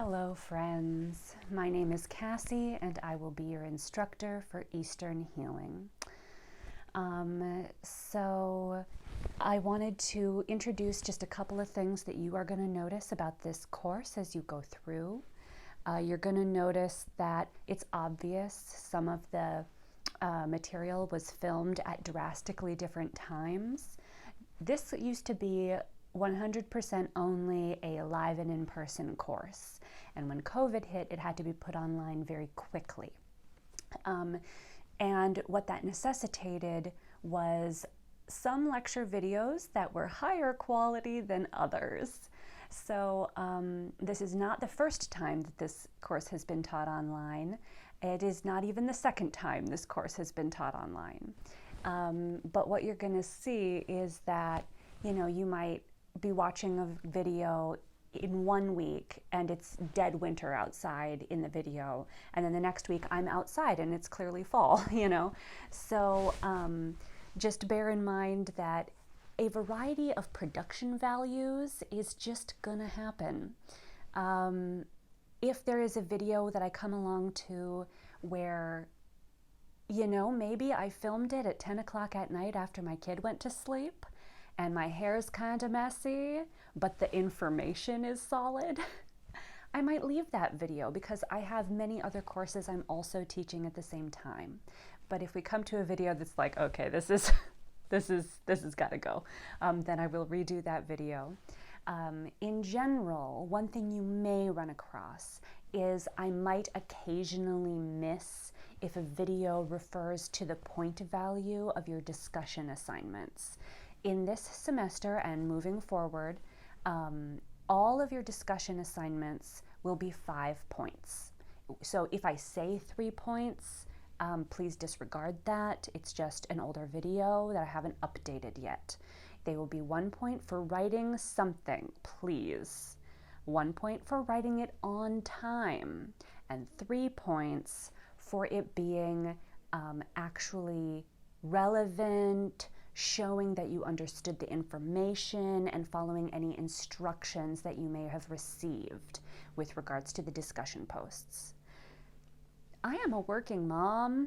Hello friends, my name is Cassie and I will be your instructor for Eastern Healing. So I wanted to introduce just a couple of things that you are going to notice about this course as you go through. You're going to notice that it's obvious some of the material was filmed at drastically different times. This used to be 100% only a live and in-person course. And when COVID hit, it had to be put online very quickly. And what that necessitated was some lecture videos that were higher quality than others. So this is not the first time that this course has been taught online. It is not even the second time this course has been taught online. But what you're going to see is that, you might be watching a video in 1 week and it's dead winter outside in the video, and then the next week I'm outside and it's clearly fall. So just bear in mind that a variety of production values is just gonna happen. If there is a video that I come along to where maybe I filmed it at 10 o'clock at night after my kid went to sleep and my hair's kind of messy, but the information is solid, I might leave that video because I have many other courses I'm also teaching at the same time. But if we come to a video that's like, okay, this is gotta go, then I will redo that video. In general, one thing you may run across is I might occasionally miss if a video refers to the point value of your discussion assignments. In this semester and moving forward, all of your discussion assignments will be 5 points. So if I say 3 points, please disregard that. It's just an older video that I haven't updated yet. They will be 1 point for writing something, please. 1 point for writing it on time, and 3 points for it being actually relevant, showing that you understood the information and following any instructions that you may have received with regards to the discussion posts. I am a working mom.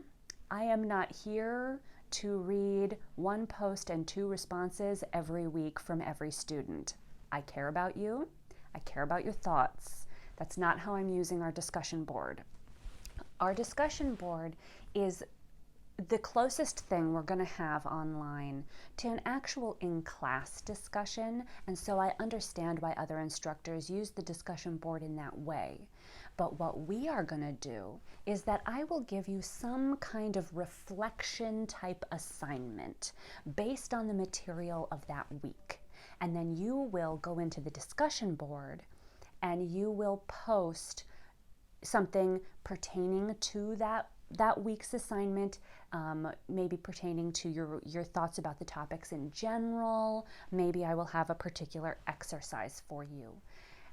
I am not here to read 1 post and 2 responses every week from every student. I care about you. I care about your thoughts. That's not how I'm using our discussion board. Our discussion board is the closest thing we're going to have online to an actual in-class discussion, and so I understand why other instructors use the discussion board in that way. But what we are going to do is that I will give you some kind of reflection type assignment based on the material of that week. And then you will go into the discussion board and you will post something pertaining to that week's assignment, maybe pertaining to your thoughts about the topics in general. Maybe I will have a particular exercise for you.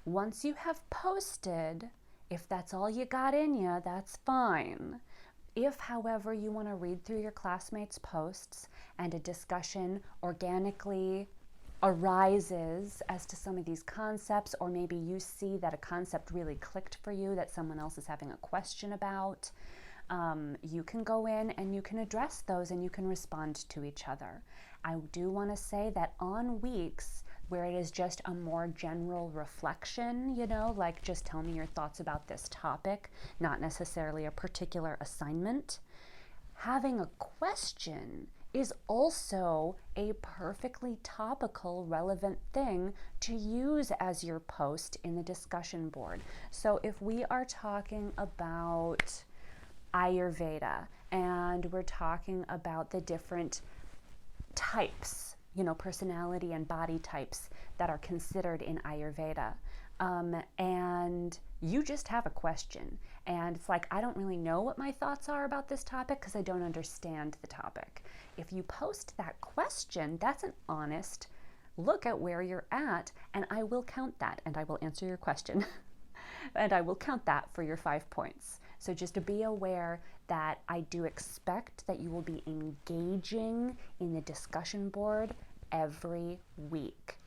Once you have posted, if that's all you got in you, that's fine. If, however, you want to read through your classmates' posts and a discussion organically arises as to some of these concepts, or maybe you see that a concept really clicked for you that someone else is having a question about, you can go in and you can address those and you can respond to each other. I do want to say that on weeks where it is just a more general reflection, like just tell me your thoughts about this topic, not necessarily a particular assignment, having a question is also a perfectly topical, relevant thing to use as your post in the discussion board. So if we are talking about Ayurveda and we're talking about the different types, personality and body types that are considered in Ayurveda, and you just have a question and it's like, I don't really know what my thoughts are about this topic because I don't understand the topic. If you post that question, that's an honest look at where you're at, and I will count that and I will answer your question and I will count that for your 5 points. So just to be aware that I do expect that you will be engaging in the discussion board every week.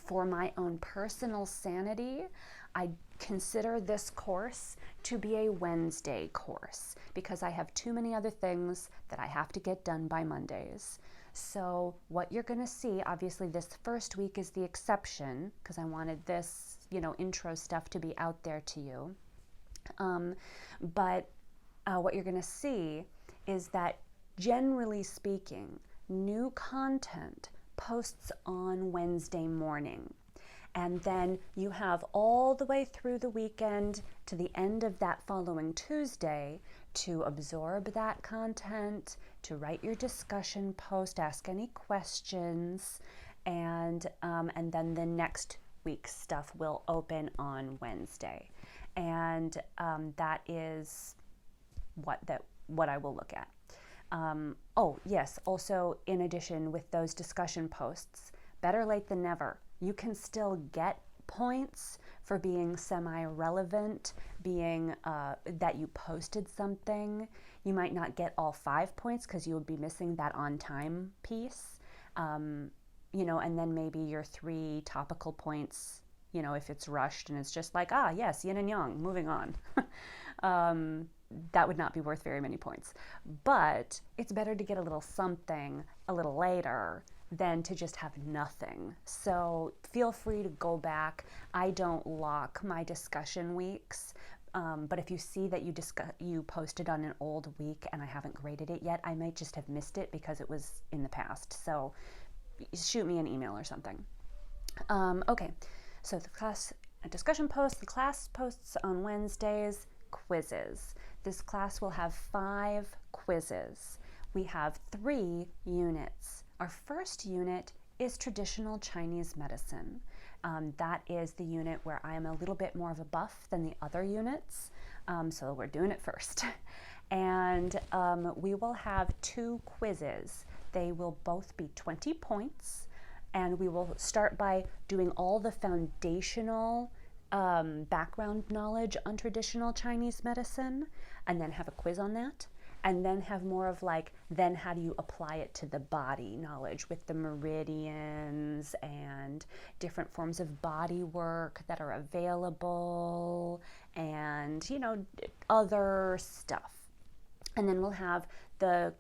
For my own personal sanity, I consider this course to be a Wednesday course because I have too many other things that I have to get done by Mondays. So what you're going to see, obviously this first week is the exception because I wanted this, intro stuff to be out there to you. But what you're going to see is that generally speaking, new content posts on Wednesday morning. And then you have all the way through the weekend to the end of that following Tuesday to absorb that content, to write your discussion post, ask any questions, and then the next week's stuff will open on Wednesday. And that is what I will look at. Oh, yes, also in addition with those discussion posts, better late than never. You can still get points for being semi-relevant, being that you posted something. You might not get all 5 points because you'll be missing that on-time piece, and then maybe your 3 topical points, if it's rushed and it's just like, yes, yin and yang, moving on. That would not be worth very many points. But it's better to get a little something a little later than to just have nothing. So feel free to go back. I don't lock my discussion weeks, but if you see that you posted on an old week and I haven't graded it yet, I might just have missed it because it was in the past. So shoot me an email or something. Okay, so the class discussion posts, the class posts on Wednesdays, quizzes. This class will have 5 quizzes. We have 3 units. Our first unit is traditional Chinese medicine. That is the unit where I am a little bit more of a buff than the other units, so we're doing it first. And we will have 2 quizzes. They will both be 20 points, and we will start by doing all the foundational background knowledge on traditional Chinese medicine, and then have a quiz on that. And then have more of then how do you apply it to the body knowledge with the meridians and different forms of body work that are available and, other stuff. And then we'll have the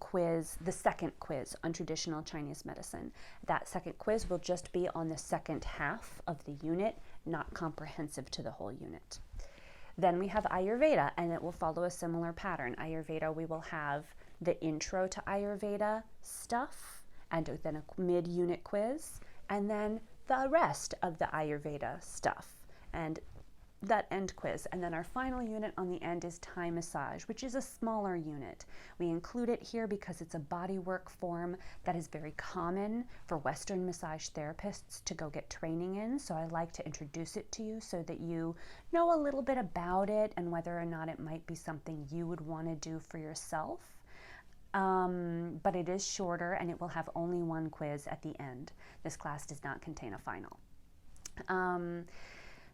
second quiz on traditional Chinese medicine. That second quiz will just be on the second half of the unit, not comprehensive to the whole unit. Then we have Ayurveda, and it will follow a similar pattern. Ayurveda, we will have the intro to Ayurveda stuff, and then a mid-unit quiz, and then the rest of the Ayurveda stuff, and that end quiz. And then our final unit on the end is Thai massage, which is a smaller unit. We include it here because it's a bodywork form that is very common for Western massage therapists to go get training in. So I like to introduce it to you so that you know a little bit about it and whether or not it might be something you would want to do for yourself. But it is shorter and it will have only 1 quiz at the end. This class does not contain a final.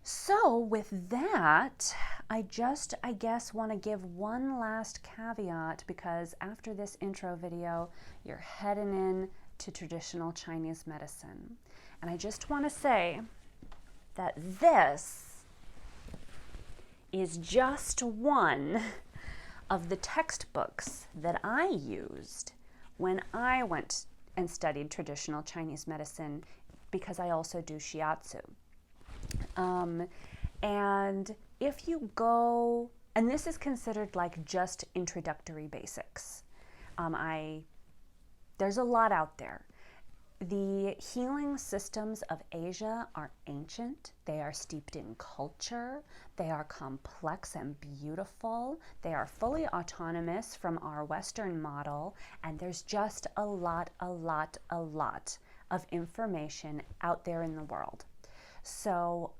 So with that, I guess want to give one last caveat because after this intro video, you're heading in to traditional Chinese medicine. And I just want to say that this is just one of the textbooks that I used when I went and studied traditional Chinese medicine because I also do shiatsu. And if you go, and this is considered just introductory basics. There's a lot out there. The healing systems of Asia are ancient. They are steeped in culture. They are complex and beautiful. They are fully autonomous from our Western model. And there's just a lot of information out there in the world. So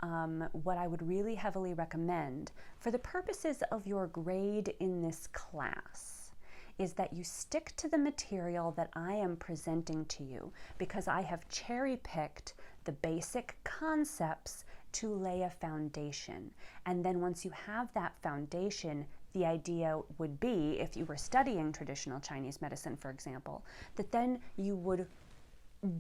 what I would really heavily recommend for the purposes of your grade in this class is that you stick to the material that I am presenting to you because I have cherry-picked the basic concepts to lay a foundation. And then once you have that foundation, the idea would be, if you were studying traditional Chinese medicine, for example, that then you would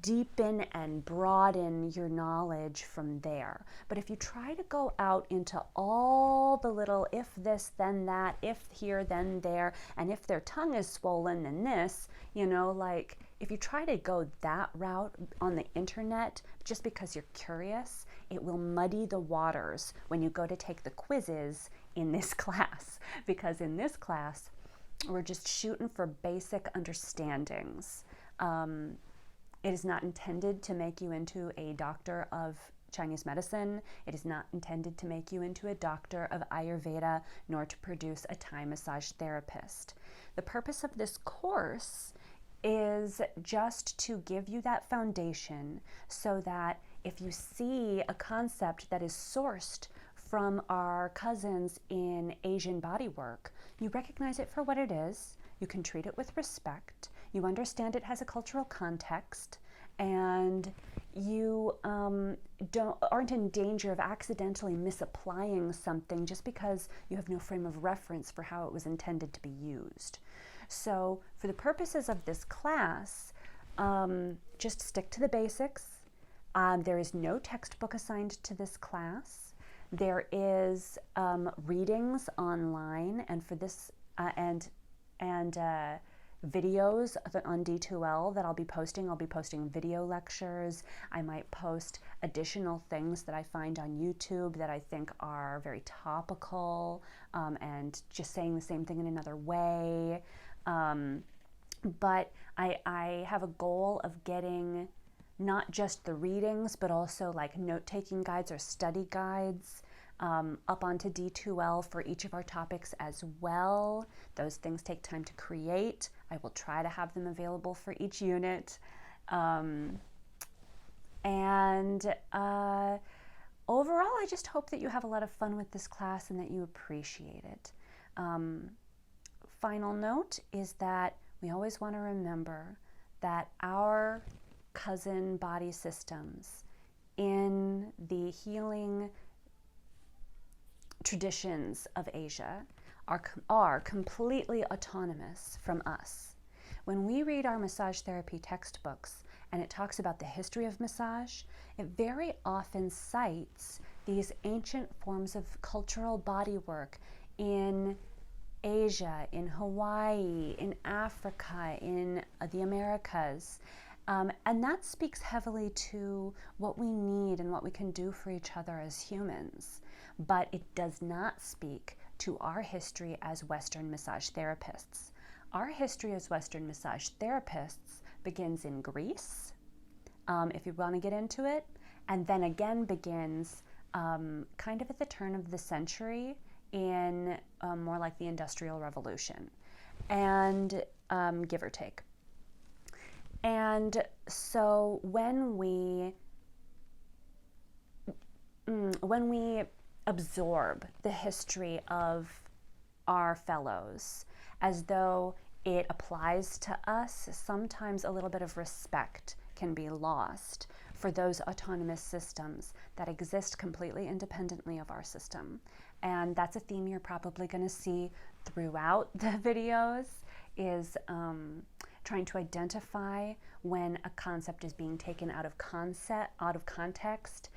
deepen and broaden your knowledge from there. But if you try to go out into all the little if this, then that, if here, then there, and if their tongue is swollen, then this, like if you try to go that route on the internet just because you're curious, it will muddy the waters when you go to take the quizzes in this class. Because in this class, we're just shooting for basic understandings. It is not intended to make you into a doctor of Chinese medicine. It is not intended to make you into a doctor of Ayurveda, nor to produce a Thai massage therapist. The purpose of this course is just to give you that foundation so that if you see a concept that is sourced from our cousins in Asian bodywork, you recognize it for what it is, you can treat it with respect, you understand it has a cultural context, and you aren't in danger of accidentally misapplying something just because you have no frame of reference for how it was intended to be used. So for the purposes of this class, just stick to the basics. There is no textbook assigned to this class. There is readings online, and for this and videos on D2L that I'll be posting video lectures. I might post additional things that I find on YouTube that I think are very topical, and just saying the same thing in another way. But I have a goal of getting not just the readings, but also like note-taking guides or study guides up onto D2L for each of our topics as well. Those things take time to create. I will try to have them available for each unit. Overall, I just hope that you have a lot of fun with this class and that you appreciate it. Final note is that we always want to remember that our cousin body systems in the healing traditions of Asia are completely autonomous from us. When we read our massage therapy textbooks and it talks about the history of massage, it very often cites these ancient forms of cultural bodywork in Asia, in Hawaii, in Africa, in the Americas. And that speaks heavily to what we need and what we can do for each other as humans. But it does not speak to our history as Western massage therapists. Our history as Western massage therapists begins in Greece, if you want to get into it, and then again begins kind of at the turn of the century in more like the Industrial Revolution, and give or take. And so when we absorb the history of our fellows as though it applies to us, sometimes a little bit of respect can be lost for those autonomous systems that exist completely independently of our system. And that's a theme you're probably going to see throughout the videos, is trying to identify when a concept is being taken out of context,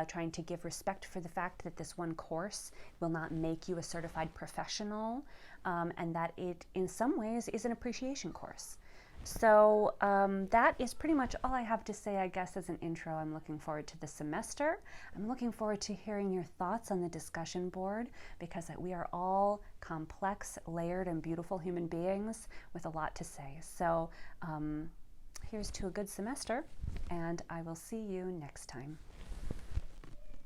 trying to give respect for the fact that this one course will not make you a certified professional, and that it in some ways is an appreciation course. So that is pretty much all I have to say, I guess, as an intro. I'm looking forward to the semester. I'm looking forward to hearing your thoughts on the discussion board, because we are all complex, layered, and beautiful human beings with a lot to say. So here's to a good semester, and I will see you next time.